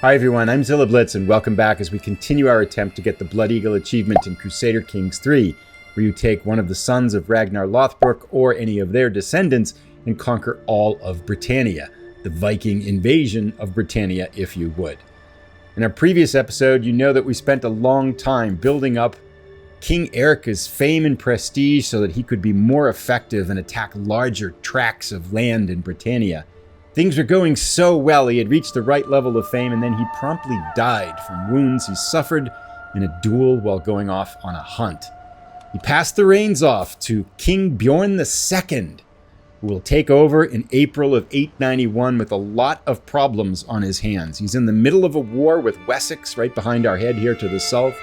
Hi everyone, I'm Zilla Blitz and welcome back as we continue our attempt to get the Blood Eagle achievement in Crusader Kings 3, where you take one of the sons of Ragnarr Lothbrok or any of their descendants and conquer all of Britannia, the Viking invasion of Britannia if you would. In our previous episode, you know that we spent a long time building up King Erica's fame and prestige so that he could be more effective and attack larger tracts of land in Britannia. Things were going so well, he had reached the right level of fame, and then he promptly died from wounds he suffered in a duel while going off on a hunt. He passed the reins off to King Bjorn II, who will take over in April of 891 with a lot of problems on his hands. He's in the middle of a war with Wessex right behind our head here to the south.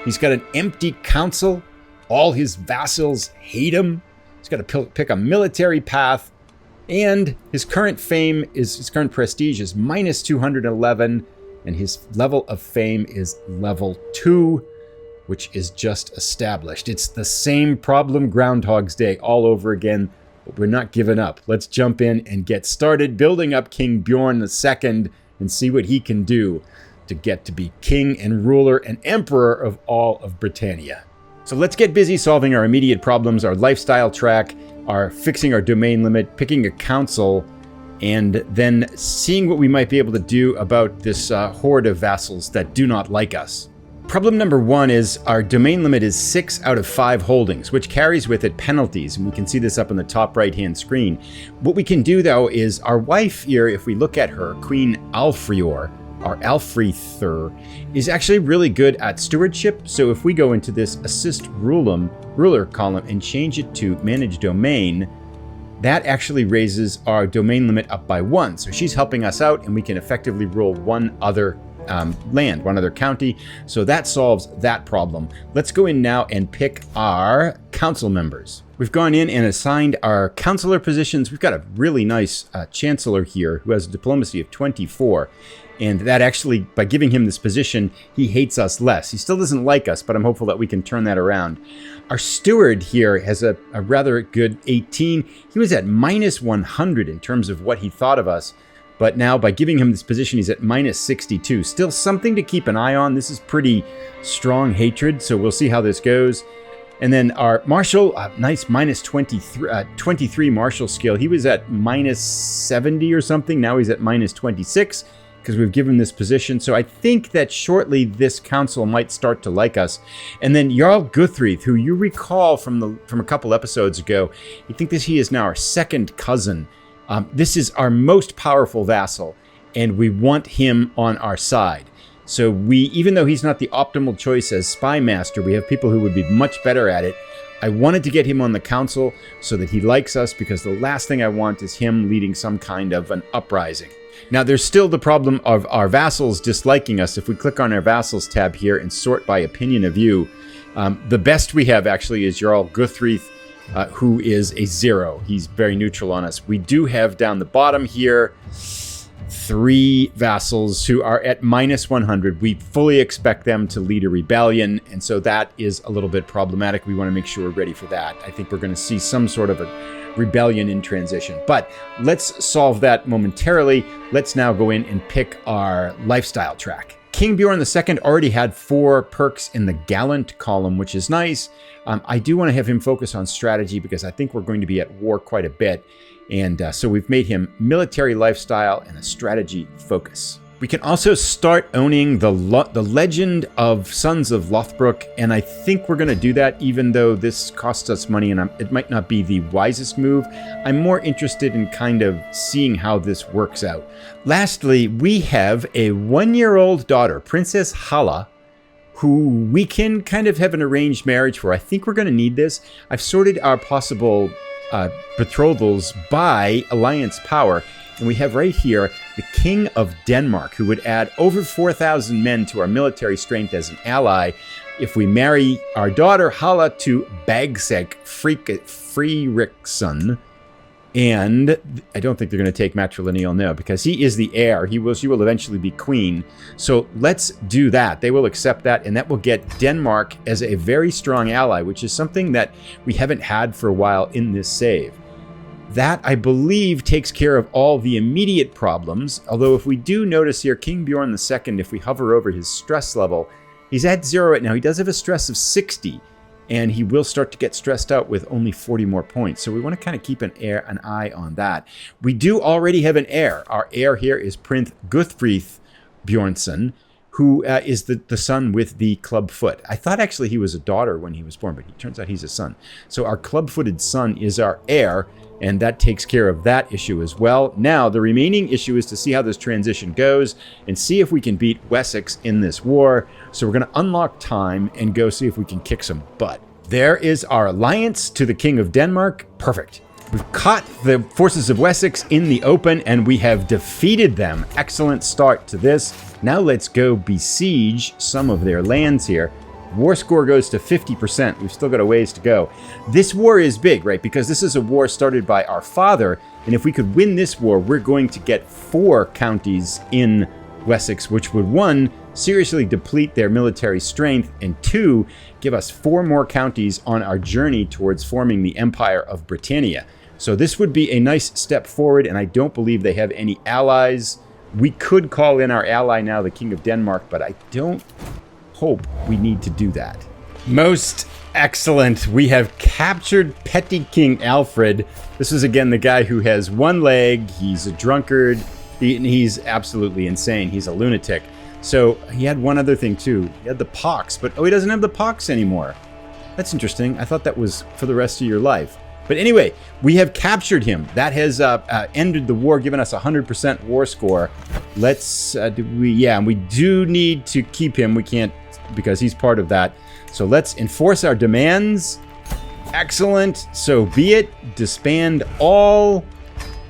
He's got an empty council. All his vassals hate him. He's got to pick a military path. And his current prestige is minus 211, and his level of fame is level 2, which is just established. It's the same problem Groundhog's Day all over again, but we're not giving up. Let's jump in and get started building up King Bjorn II and see what he can do to get to be king and ruler and emperor of all of Britannia. So let's get busy solving our immediate problems, our lifestyle track, fixing our domain limit, picking a council, and then seeing what we might be able to do about this horde of vassals that do not like us. Problem number 1 is our domain limit is 6 out of 5 holdings, which carries with it penalties, and we can see this up on the top right-hand screen. What we can do, though, is our wife here, if we look at her, Queen Alfrior, or Alfrithur, is actually really good at stewardship. So if we go into this assist ruler column and change it to manage domain, that actually raises our domain limit up by 1. So she's helping us out, and we can effectively rule one other land, one other county. So that solves that problem. Let's go in now and pick our council members. We've gone in and assigned our counselor positions. We've got a really nice chancellor here who has a diplomacy of 24. And that actually, by giving him this position, he hates us less. He still doesn't like us, but I'm hopeful that we can turn that around. Our steward here has a rather good 18. He was at minus 100 in terms of what he thought of us. But now, by giving him this position, he's at minus 62. Still something to keep an eye on. This is pretty strong hatred, so we'll see how this goes. And then our marshal, nice minus 23 marshal skill. He was at minus 70 or something. Now he's at minus 26. Because we've given this position. So I think that shortly this council might start to like us. And then Jarl Guthrieth, who you recall from a couple episodes ago, you think that he is now our second cousin. This is our most powerful vassal, and we want him on our side. So even though he's not the optimal choice as spy master, we have people who would be much better at it. I wanted to get him on the council so that he likes us, because the last thing I want is him leading some kind of an uprising. Now, there's still the problem of our vassals disliking us. If we click on our vassals tab here and sort by opinion of you, the best we have actually is Jarl Guthrieth, who is a 0. He's very neutral on us. We do have down the bottom here 3 vassals who are at minus 100. We fully expect them to lead a rebellion, and so that is a little bit problematic. We want to make sure we're ready for that. I think we're going to see some sort of a rebellion in transition. But let's solve that momentarily. Let's now go in and pick our lifestyle track. King Bjorn II already had 4 perks in the gallant column, which is nice. I do want to have him focus on strategy because I think we're going to be at war quite a bit. And so we've made him military lifestyle and a strategy focus. We can also start owning the Legend of Sons of Lothbrok, and I think we're going to do that even though this costs us money and it might not be the wisest move. I'm more interested in kind of seeing how this works out. Lastly, we have a 1-year-old daughter, Princess Halla, who we can kind of have an arranged marriage for. I think we're going to need this. I've sorted our possible betrothals by alliance power. And we have right here the King of Denmark, who would add over 4,000 men to our military strength as an ally if we marry our daughter Halla to Bagsek Frieriksson. And I don't think they're going to take matrilineal now because he is the heir. She will eventually be queen. So let's do that. They will accept that, and that will get Denmark as a very strong ally, which is something that we haven't had for a while in this save. That, I believe, takes care of all the immediate problems. Although if we do notice here, King Bjorn II, if we hover over his stress level, he's at 0 right now. He does have a stress of 60, and he will start to get stressed out with only 40 more points. So we want to kind of keep an eye on that. We do already have an heir. Our heir here is Prince Guthfrith Bjornsson, who is the son with the club-foot. I thought actually he was a daughter when he was born, but it turns out he's a son. So our club-footed son is our heir, and that takes care of that issue as well. Now, the remaining issue is to see how this transition goes and see if we can beat Wessex in this war. So we're going to unlock time and go see if we can kick some butt. There is our alliance to the King of Denmark. Perfect. We've caught the forces of Wessex in the open, and we have defeated them. Excellent start to this. Now let's go besiege some of their lands here. War score goes to 50%. We've still got a ways to go. This war is big, right? Because this is a war started by our father, and if we could win this war, we're going to get 4 counties in Wessex, which would, 1, seriously deplete their military strength, and 2, give us 4 more counties on our journey towards forming the Empire of Britannia. So this would be a nice step forward, and I don't believe they have any allies. We could call in our ally now, the King of Denmark, but I don't hope we need to do that. Most excellent. We have captured Petty King Alfred. This is again the guy who has 1 leg. He's a drunkard. He's absolutely insane. He's a lunatic. So he had one other thing too. He had the pox, but he doesn't have the pox anymore. That's interesting. I thought that was for the rest of your life. But anyway, we have captured him. That has ended the war, given us 100% war score. Let's, we do need to keep him. We can't, because he's part of that. So let's enforce our demands. Excellent. So be it. Disband all.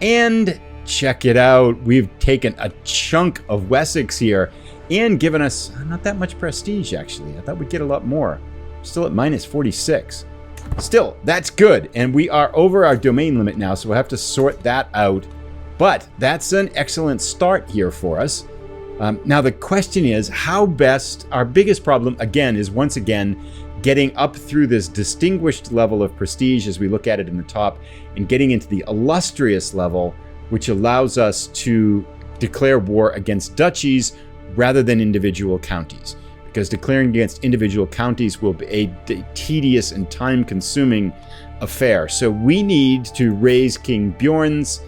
And check it out. We've taken a chunk of Wessex here and given us not that much prestige, actually. I thought we'd get a lot more. Still at minus 46. Still, that's good, and we are over our domain limit now, so we'll have to sort that out. But that's an excellent start here for us. Now the question is, how best, our biggest problem, again, is once again, getting up through this distinguished level of prestige as we look at it in the top, and getting into the illustrious level, which allows us to declare war against duchies rather than individual counties. Because declaring against individual counties will be a tedious and time-consuming affair. So we need to raise King Bjorn's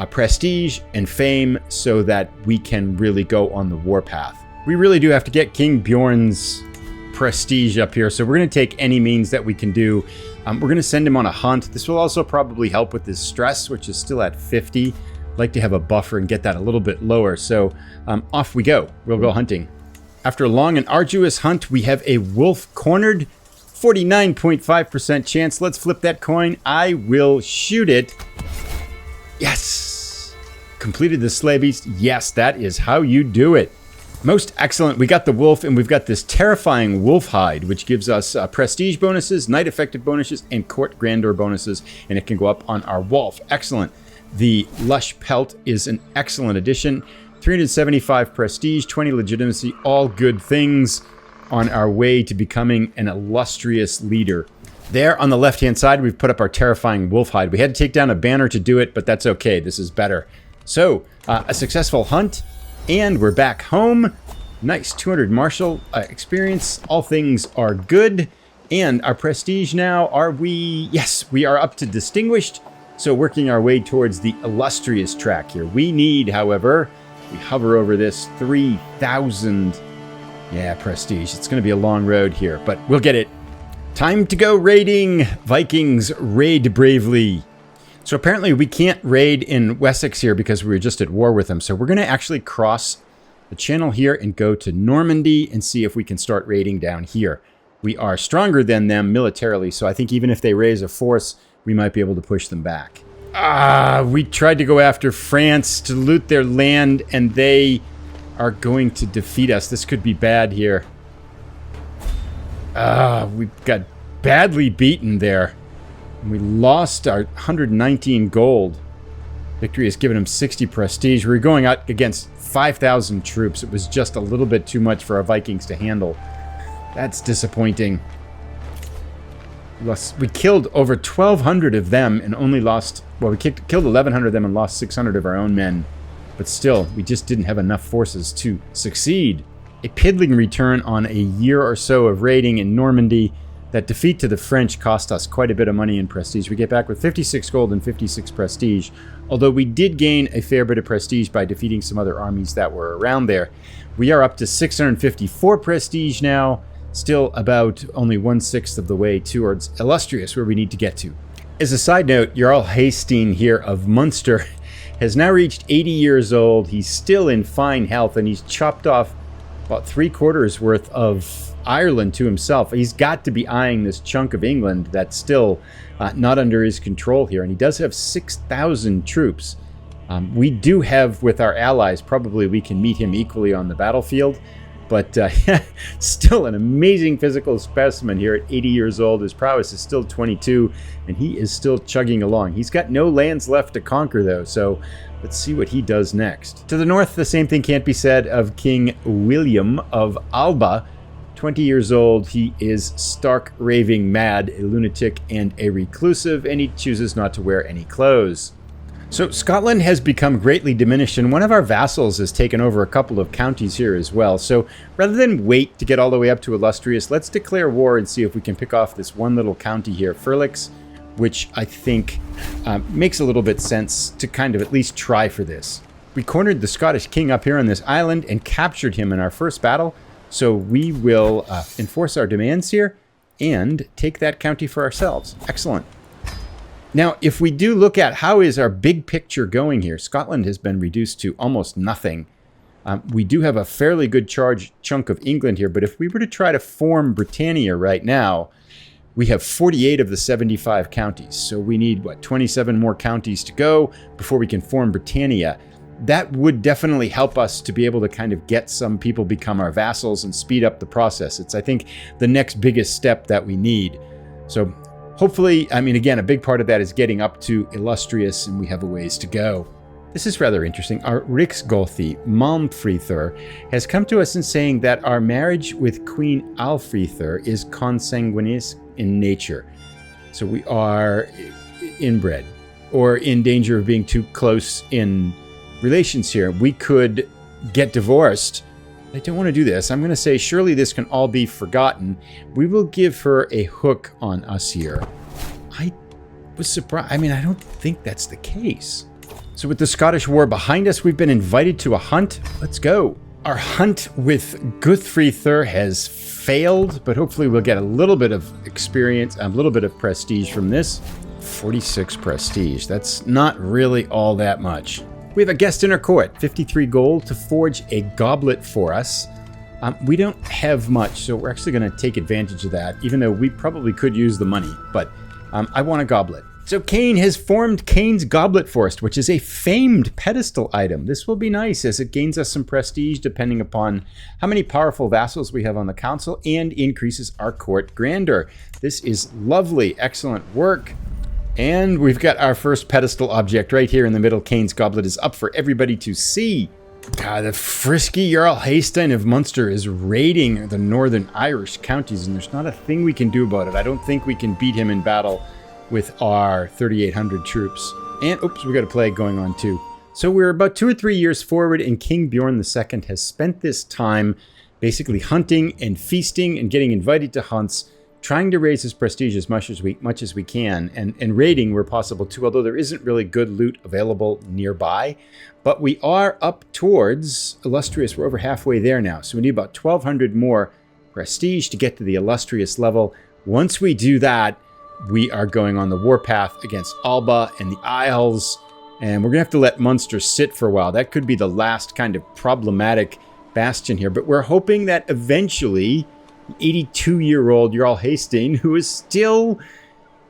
prestige and fame so that we can really go on the warpath. We really do have to get King Bjorn's prestige up here, so we're going to take any means that we can do. We're going to send him on a hunt. This will also probably help with his stress, which is still at 50. I'd like to have a buffer and get that a little bit lower. So off we go. We'll go hunting. After a long and arduous hunt, we have a wolf cornered. 49.5% chance. Let's flip that coin. I will shoot it. Yes. Completed the slay beast. Yes, that is how you do it. Most excellent. We got the wolf, and we've got this terrifying wolf hide, which gives us prestige bonuses, knight effective bonuses, and court grandeur bonuses, and it can go up on our wolf. Excellent. The lush pelt is an excellent addition. 375 prestige, 20 legitimacy, all good things on our way to becoming an illustrious leader. There on the left-hand side, we've put up our terrifying wolf hide. We had to take down a banner to do it, but that's okay. This is better. So, a successful hunt, and we're back home. Nice, 200 martial experience. All things are good. And our prestige now, are we? Yes, we are up to distinguished. So working our way towards the illustrious track here. We need, however, we hover over this 3,000. Yeah, prestige. It's going to be a long road here, but we'll get it. Time to go raiding. Vikings, raid bravely. So apparently we can't raid in Wessex here because we were just at war with them. So we're going to actually cross the channel here and go to Normandy and see if we can start raiding down here. We are stronger than them militarily, so I think even if they raise a force, we might be able to push them back. We tried to go after France to loot their land, and they are going to defeat us. This could be bad here. We got badly beaten there. We lost our 119 gold. Victory has given him 60 prestige. We were going out against 5,000 troops. It was just a little bit too much for our Vikings to handle. That's disappointing. We killed over 1,200 of them and only lost... Well, we killed 1,100 of them and lost 600 of our own men. But still, we just didn't have enough forces to succeed. A piddling return on a year or so of raiding in Normandy. That defeat to the French cost us quite a bit of money in prestige. We get back with 56 gold and 56 prestige, although we did gain a fair bit of prestige by defeating some other armies that were around there. We are up to 654 prestige now, still about only 1/6 of the way towards Illustrious, where we need to get to. As a side note, Jarl Hastin here of Munster has now reached 80 years old. He's still in fine health, and he's chopped off about 3/4 worth of Ireland to himself. He's got to be eyeing this chunk of England that's still not under his control here. And he does have 6,000 troops. We do have, with our allies, probably we can meet him equally on the battlefield. But still an amazing physical specimen here at 80 years old. His prowess is still 22, and he is still chugging along. He's got no lands left to conquer, though, so let's see what he does next. To the north, the same thing can't be said of King William of Alba. 20 years old, he is stark raving mad, a lunatic and a reclusive, and he chooses not to wear any clothes. So Scotland has become greatly diminished, and one of our vassals has taken over a couple of counties here as well. So rather than wait to get all the way up to Illustrious, let's declare war and see if we can pick off this one little county here, Furlix, which I think makes a little bit sense to kind of at least try for this. We cornered the Scottish king up here on this island and captured him in our first battle. So we will enforce our demands here and take that county for ourselves. Excellent. Now, if we do look at how is our big picture going here, Scotland has been reduced to almost nothing. We do have a fairly good chunk of England here, but if we were to try to form Britannia right now, we have 48 of the 75 counties. So we need, 27 more counties to go before we can form Britannia. That would definitely help us to be able to kind of get some people become our vassals and speed up the process. It's, I think, the next biggest step that we need. So hopefully, I mean, again, a big part of that is getting up to Illustrious, and we have a ways to go. This is rather interesting. Our Riksgothi, Malmfrithur, has come to us and saying that our marriage with Queen Alfrithur is consanguineous in nature. So we are inbred, or in danger of being too close in relations here. We could get divorced. I don't want to do this. I'm going to say surely this can all be forgotten. We will give her a hook on us here. I was surprised. I mean, I don't think that's the case. So with the Scottish War behind us, we've been invited to a hunt. Let's go. Our hunt with Guthfrithur has failed, but hopefully we'll get a little bit of experience, a little bit of prestige from this. 46 prestige. That's not really all that much. We have a guest in our court, 53 gold to forge a goblet for us. We don't have much, so we're actually going to take advantage of that, even though we probably could use the money, but I want a goblet. So Cain has formed Cain's Goblet for us, which is a famed pedestal item. This will be nice as it gains us some prestige depending upon how many powerful vassals we have on the council and increases our court grandeur. This is lovely, excellent work. And we've got our first pedestal object right here in the middle. Cain's Goblet is up for everybody to see. The frisky Jarl Hastin of Munster is raiding the northern Irish counties, and there's not a thing we can do about it. I don't think we can beat him in battle with our 3,800 troops. And, oops, we got a plague going on too. So we're about 2 or 3 years forward, and King Bjorn II has spent this time basically hunting and feasting and getting invited to hunts, trying to raise his prestige as much as we can, and raiding where possible too, although there isn't really good loot available nearby. But we are up towards Illustrious. We're over halfway there now, so we need about 1,200 more prestige to get to the Illustrious level. Once we do that, we are going on the warpath against Alba and the Isles, and we're going to have to let Munster sit for a while. That could be the last kind of problematic bastion here, but we're hoping that eventually 82-year-old Jarl Hastin, who is still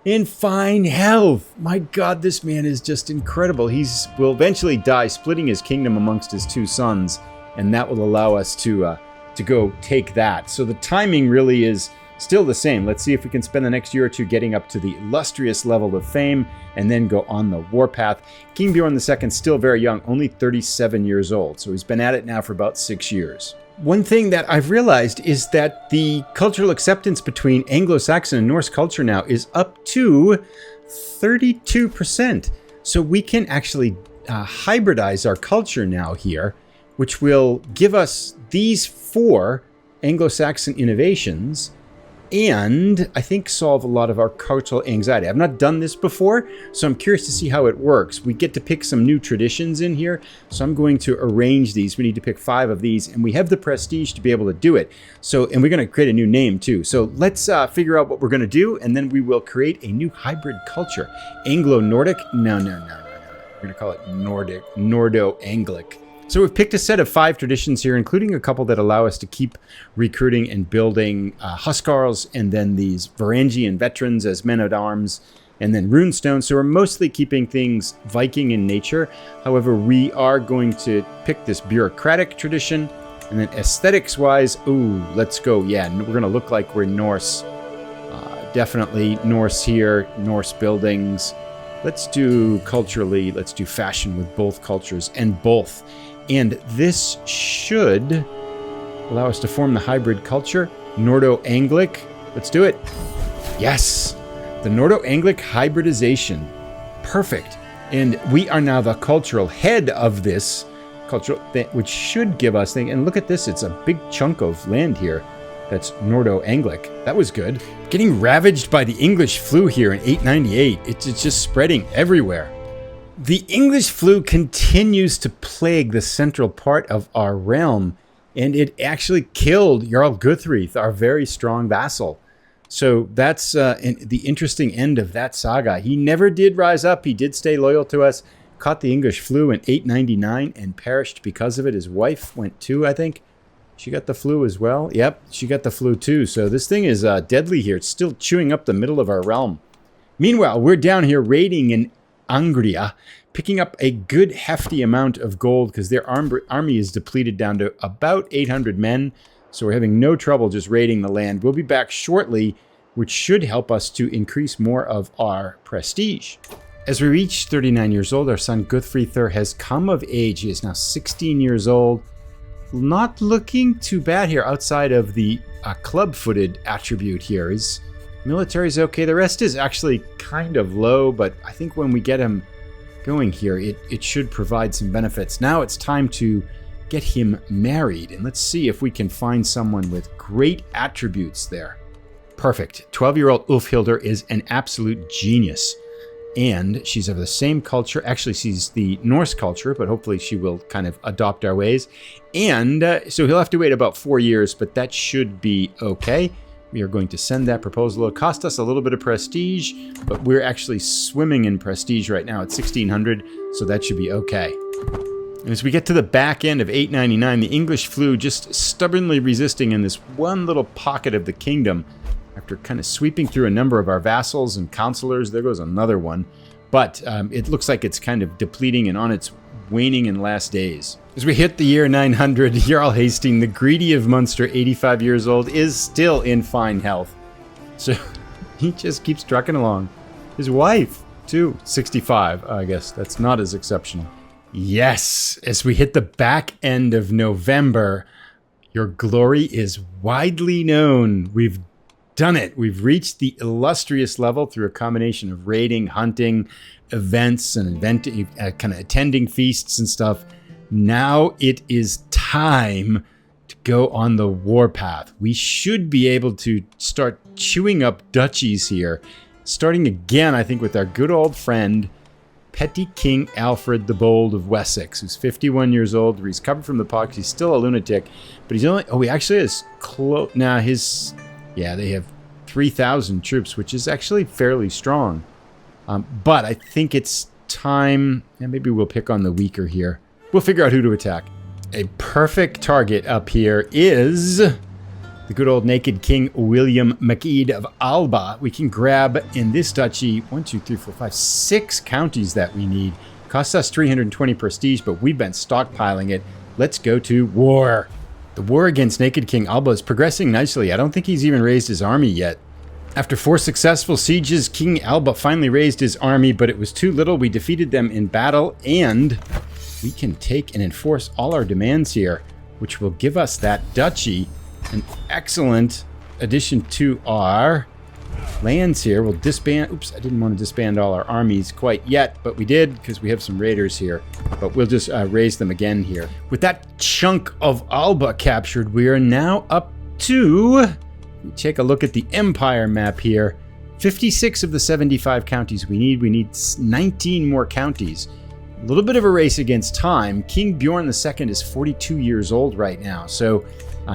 in fine health. My God, this man is just incredible. Will eventually die, splitting his kingdom amongst his 2 sons, and that will allow us to go take that. So the timing really is still the same. Let's see if we can spend the next year or two getting up to the Illustrious level of fame and then go on the warpath. King Bjorn II, still very young, only 37 years old, so he's been at it now for about 6 years. One thing that I've realized is that the cultural acceptance between Anglo-Saxon and Norse culture now is up to 32%. So we can actually hybridize our culture now here, which will give us these 4 Anglo-Saxon innovations and I think solve a lot of our cultural anxiety. I've not done this before, so I'm curious to see how it works. We get to pick some new traditions in here, so I'm going to arrange these. We need to pick 5 of these, and we have the prestige to be able to do it. So, and we're going to create a new name too. So let's figure out what we're going to do, and then we will create a new hybrid culture. Anglo-Nordic? No. We're going to call it Nordic, Nordo-Anglic. So we've picked a set of 5 traditions here, including a couple that allow us to keep recruiting and building Huskarls, and then these Varangian veterans as men-at-arms, and then Runestone. So we're mostly keeping things Viking in nature. However, we are going to pick this bureaucratic tradition, and then aesthetics-wise, ooh, let's go. Yeah, we're going to look like we're Norse. Definitely Norse here, Norse buildings. Let's do culturally, let's do fashion with both cultures and both. And this should allow us to form the hybrid culture. Nordo-Anglic. Let's do it. Yes. The Nordo-Anglic hybridization. Perfect. And we are now the cultural head of this cultural thing, which should give us things. And look at this. It's a big chunk of land here. That's Nordo-Anglic. That was good. Getting ravaged by the English flu here in 898. It's just spreading everywhere. The English flu continues to plague the central part of our realm, and it actually killed Jarl Guthrith, our very strong vassal. So that's the interesting end of that saga. He never did rise up. He did stay loyal to us, caught the English flu in 899 and perished because of it. His wife went too, I think. She got the flu as well. Yep, she got the flu too. So this thing is deadly here. It's still chewing up the middle of our realm. Meanwhile, we're down here raiding in Angria, picking up a good hefty amount of gold because their army is depleted down to about 800 men. So we're having no trouble just raiding the land. We'll be back shortly, which should help us to increase more of our prestige. As we reach 39 years old, our son Guthfrithur has come of age. He is now 16 years old. Not looking too bad here outside of the club-footed attribute here. His military's okay. The rest is actually kind of low, but I think when we get him going here, it should provide some benefits. Now it's time to get him married, and let's see if we can find someone with great attributes there. Perfect. 12-year-old Ulfhildr is an absolute genius, and she's of the same culture. Actually, she's the Norse culture, but hopefully she will kind of adopt our ways. And so he'll have to wait about 4 years, but that should be okay. We are going to send that proposal. It'll cost us a little bit of prestige, but we're actually swimming in prestige right now at 1600, so that should be okay. And as we get to the back end of 899, the English flu just stubbornly resisting in this one little pocket of the kingdom. After kind of sweeping through a number of our vassals and counselors, there goes another one. But it looks like it's kind of depleting and on its waning and last days. As we hit the year 900, Jarl Hasting, the greedy of Munster, 85 years old, is still in fine health. So he just keeps trucking along. His wife, too, 65. I guess that's not as exceptional. Yes, as we hit the back end of November, your glory is widely known. We've done it. We've reached the illustrious level through a combination of raiding, hunting, events, and kind of attending feasts and stuff. Now it is time to go on the warpath. We should be able to start chewing up duchies here, starting again, I think, with our good old friend, Petty King Alfred the Bold of Wessex, who's 51 years old. He's covered from the pox. He's still a lunatic, but he's only... Oh, he actually has... Now, his... Yeah, they have 3,000 troops, which is actually fairly strong. But I think it's time... Yeah, maybe we'll pick on the weaker here. We'll figure out who to attack. A perfect target up here is the good old naked King William MacEad of Alba. We can grab in this duchy 1, 2, 3, 4, 5, 6 counties that we need. Costs us 320 prestige, but we've been stockpiling it. Let's go to war. The war against naked King Alba is progressing nicely. I don't think he's even raised his army yet. After 4 successful sieges, King Alba finally raised his army, but it was too little. We defeated them in battle, and we can take and enforce all our demands here. which will give us that duchy. An excellent addition to our lands here. We'll disband. Oops, I didn't want to disband all our armies quite yet, but we did because we have some raiders here. But we'll just raise them again here. With that chunk of Alba captured, we are now up to... Take a look at the Empire map here. 56 of the 75 counties we need. We need 19 more counties. A little bit of a race against time. King Bjorn II is 42 years old right now, so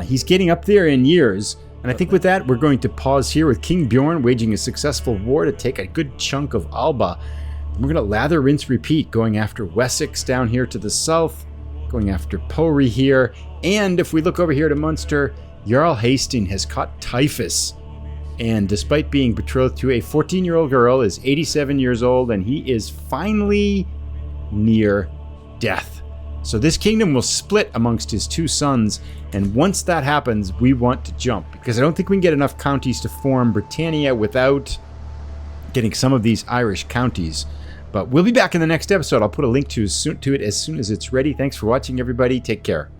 he's getting up there in years. And I think with that, we're going to pause here with King Bjorn waging a successful war to take a good chunk of Alba. We're going to lather, rinse, repeat, going after Wessex down here to the south, going after Pori here. And if we look over here to Munster, Jarl Hasting has caught typhus. And despite being betrothed to a 14-year-old girl, is 87 years old, and he is finally near death. So this kingdom will split amongst his two sons, and once that happens, we want to jump, because I don't think we can get enough counties to form Britannia without getting some of these Irish counties. But we'll be back in the next episode. I'll put a link to it as soon as it's ready. Thanks for watching, everybody. Take care.